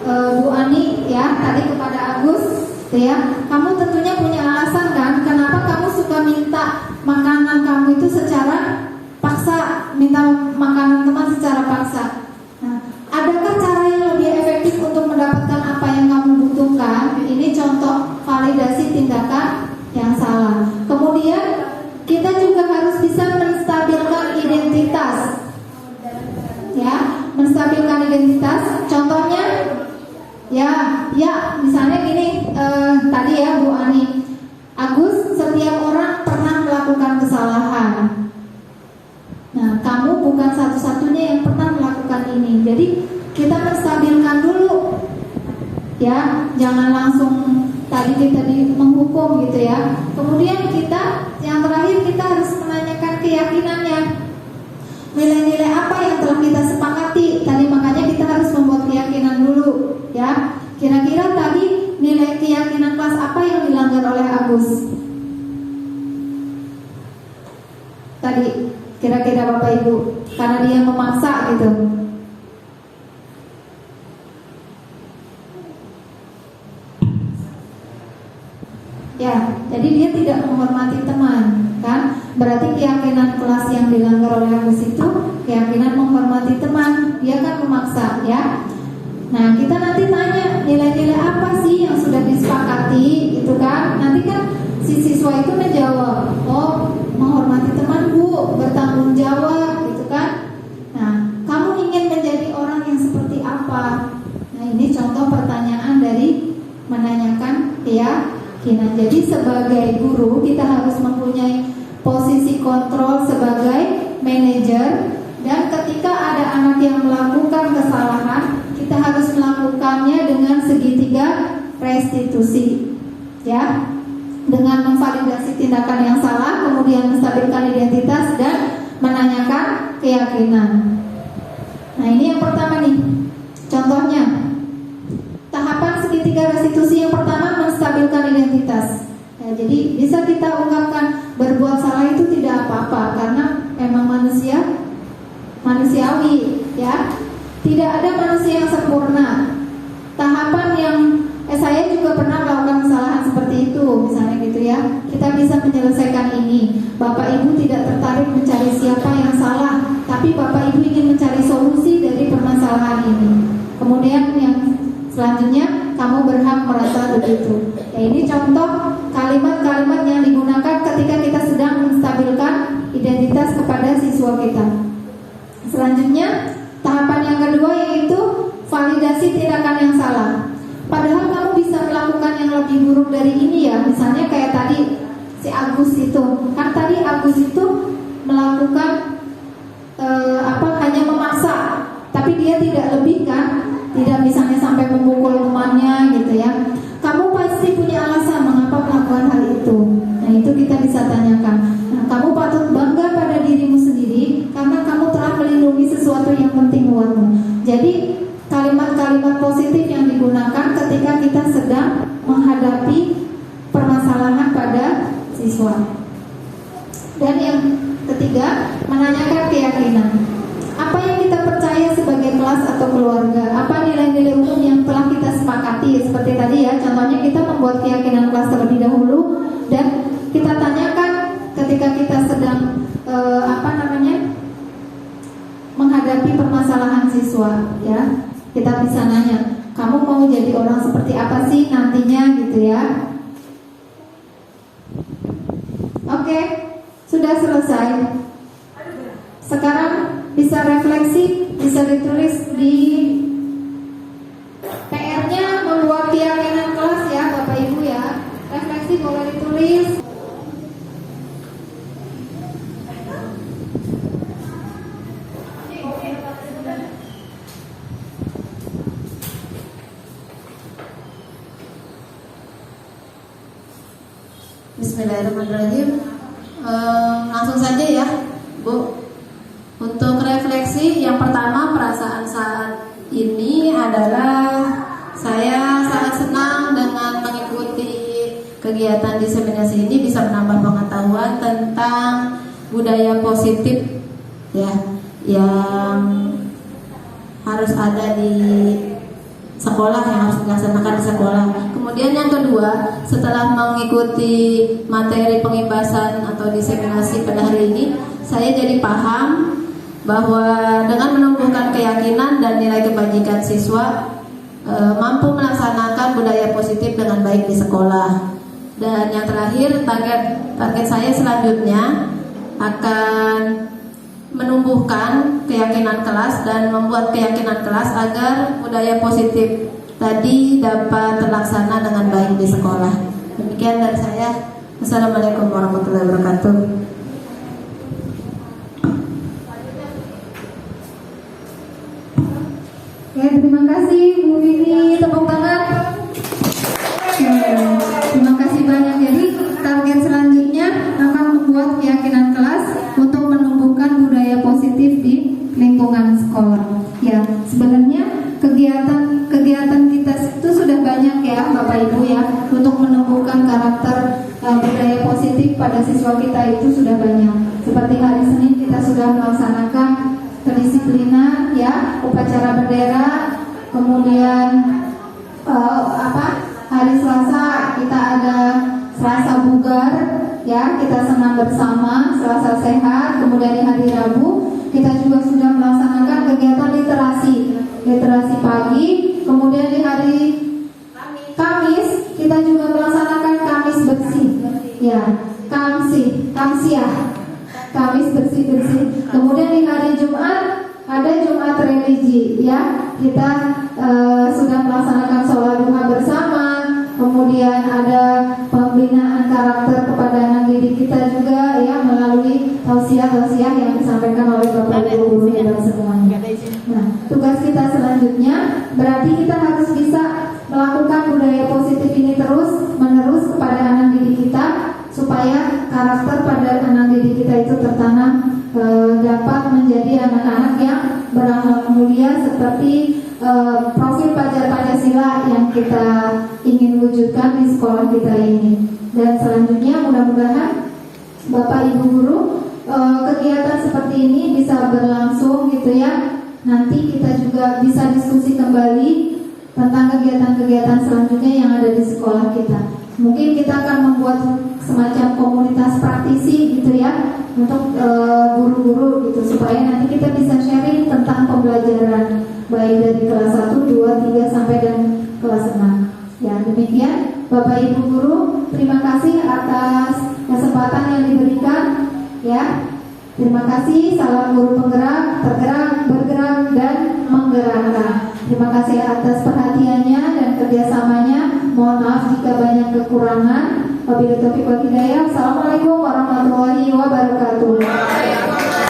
Bu Ani ya tadi kepada Agus, ya. Kamu tentunya punya alasan kan, kenapa kamu suka minta makanan kamu itu secara paksa, minta makanan teman secara paksa. Nah, adakah cara yang lebih efektif untuk mendapatkan apa yang kamu butuhkan? Ini contoh validasi tindakan yang salah. Kemudian kita juga harus bisa menstabilkan identitas. Ya, menstabilkan identitas. Contohnya, ya, misalnya gini, tadi ya Bu Ani, Agus, setiap orang pernah melakukan kesalahan. Nah, kamu bukan satu-satunya yang pernah melakukan ini. Jadi kita menstabilkan dulu. Ya, jangan langsung tadi kita menghukum gitu ya. Kemudian kita yang terakhir kita harus menanyakan keyakinannya. Nilai-nilai apa yang telah kita sepakati? Tadi makanya kita harus membuat keyakinan dulu ya. Kira-kira tadi nilai keyakinan kelas apa yang dilanggar oleh Agus? Tadi kira-kira Bapak Ibu, karena dia memaksa gitu. Ya, jadi dia tidak menghormati teman, kan? Berarti keyakinan kelas yang dilanggar oleh Agus itu keyakinan menghormati teman, dia kan memaksa, ya. Nah, kita nanti tanya nilai-nilai apa sih yang sudah disepakati, gitu kan? Nanti kan si siswa itu menjawab, oh, menghormati teman Bu, bertanggung jawab, gitu kan? Nah, kamu ingin menjadi orang yang seperti apa? Nah, ini contoh pertanyaan dari menanyakan keyakinan. Jadi sebagai guru kita harus mempunyai posisi kontrol sebagai manajer, dan ketika ada anak yang melakukan kesalahan, kita harus melakukannya dengan segitiga restitusi, ya, dengan memvalidasi tindakan yang salah, kemudian menstabilkan identitas dan menanyakan keyakinan. Nah, ini yang pertama nih, contohnya. Tahapan segitiga restitusi yang pertama menstabilkan identitas. Ya, jadi bisa kita ungkapkan berbuat salah itu tidak apa-apa karena memang manusiawi, ya. Tidak ada manusia yang sempurna. Tahapan yang saya juga pernah melakukan kesalahan seperti itu, misalnya gitu ya. Kita bisa menyelesaikan ini. Bapak Ibu tidak tertarik mencari siapa yang salah, tapi Bapak Ibu ingin mencari solusi dari permasalahan ini. Kemudian yang selanjutnya, kamu berhak merasa begitu. Ya, ini contoh kalimat-kalimat yang digunakan ketika kita sedang menstabilkan identitas kepada siswa kita. Selanjutnya, tahapan yang kedua yaitu validasi tindakan yang salah. Padahal kamu bisa melakukan yang lebih buruk dari ini ya. Misalnya kayak tadi si Agus itu, kan tadi Agus itu melakukan hanya memaksa, tapi dia tidak lebih kan, tidak misalnya sampai memukul temannya gitu ya. Kamu pasti punya alasan mengapa melakukan hal itu. Nah, itu kita bisa tanyakan. Nah, kamu patut bangga pada dirimu sendiri karena kamu telah melindungi sesuatu yang penting buatmu. Jadi kalimat-kalimat positif yang digunakan ketika kita sedang menghadapi permasalahan pada siswa. Dan yang ketiga, menanyakan keyakinan. Apa yang kita percaya kelas atau keluarga. Apa nilai-nilai umum yang telah kita sepakati? Seperti tadi ya, contohnya kita membuat keyakinan kelas terlebih dahulu dan kita tanyakan ketika kita sedang menghadapi permasalahan siswa, ya. Kita bisa nanya, kamu mau jadi orang seperti apa sih nantinya, gitu ya. Oke, sudah selesai. Sekarang bisa refleksi, bisa ditulis di PR-nya membuat keyakinan kelas ya Bapak Ibu ya. Refleksi boleh ditulis. Bismillahirrahmanirrahim. Langsung saja ya, Bu. Untuk refleksi, yang pertama perasaan saat ini adalah saya sangat senang dengan mengikuti kegiatan diseminasi ini, bisa menambah pengetahuan tentang budaya positif ya, yang harus ada di sekolah, yang harus dilaksanakan di sekolah. Kemudian yang kedua, setelah mengikuti materi pengibasan atau diseminasi pada hari ini, saya jadi paham bahwa dengan menumbuhkan keyakinan dan nilai kebajikan siswa mampu melaksanakan budaya positif dengan baik di sekolah. Dan yang terakhir, target saya selanjutnya akan menumbuhkan keyakinan kelas dan membuat keyakinan kelas agar budaya positif tadi dapat terlaksana dengan baik di sekolah. Demikian dari saya. Assalamualaikum warahmatullahi wabarakatuh. Ya, terima kasih Bu Vivi, tepuk tangan. Terima kasih banyak. Jadi target selanjutnya akan membuat keyakinan kelas untuk menumbuhkan budaya positif di lingkungan sekolah. Ya, sebenarnya kegiatan kita itu sudah banyak ya Bapak Ibu ya, untuk menumbuhkan karakter budaya positif pada siswa kita itu sudah banyak. Seperti hari Senin kita sudah melaksanakan kedisiplinan ya, upacara bendera. Kemudian hari Selasa kita ada Selasa bugar ya, kita senam bersama, Selasa sehat. Kemudian di hari Rabu kita juga sudah melaksanakan kegiatan literasi pagi. Kemudian di hari Kamis kita juga melaksanakan Kamis bersih ya, Kamsiah, Kamis bersih. Kemudian di hari Jumat ada Jumat religi ya, kita sudah melaksanakan sholat duha bersama. Kemudian ada pembinaan karakter kepada anak didik kita juga ya, melalui tausiah yang disampaikan oleh Bapak Ibu guru dan semuanya. Nah, tugas kita selanjutnya berarti kita harus bisa melakukan budaya positif ini terus menerus kepada anak didik kita, supaya karakter pada anak didik kita itu tertanam, dapat menjadi anak-anak yang berakhlak mulia seperti profil pelajar Pancasila yang kita ingin wujudkan di sekolah kita ini. Dan selanjutnya mudah-mudahan Bapak Ibu guru, kegiatan seperti ini bisa berlangsung gitu ya. Nanti kita juga bisa diskusi kembali tentang kegiatan-kegiatan selanjutnya yang ada di sekolah kita. Mungkin kita akan membuat semacam komunitas praktisi gitu ya, untuk guru-guru gitu, supaya nanti kita bisa sharing tentang pembelajaran baik dari kelas 1, 2, 3 sampai dan kelas 6. Ya, demikian Bapak Ibu guru, terima kasih atas kesempatan yang diberikan ya. Terima kasih, salam guru penggerak, tergerak, bergerak, dan menggerakkan. Terima kasih atas perhatiannya dan kerjasamanya. Mohon maaf jika banyak kekurangan. Wabillahi taufiq wal hidayah. Assalamualaikum warahmatullahi wabarakatuh.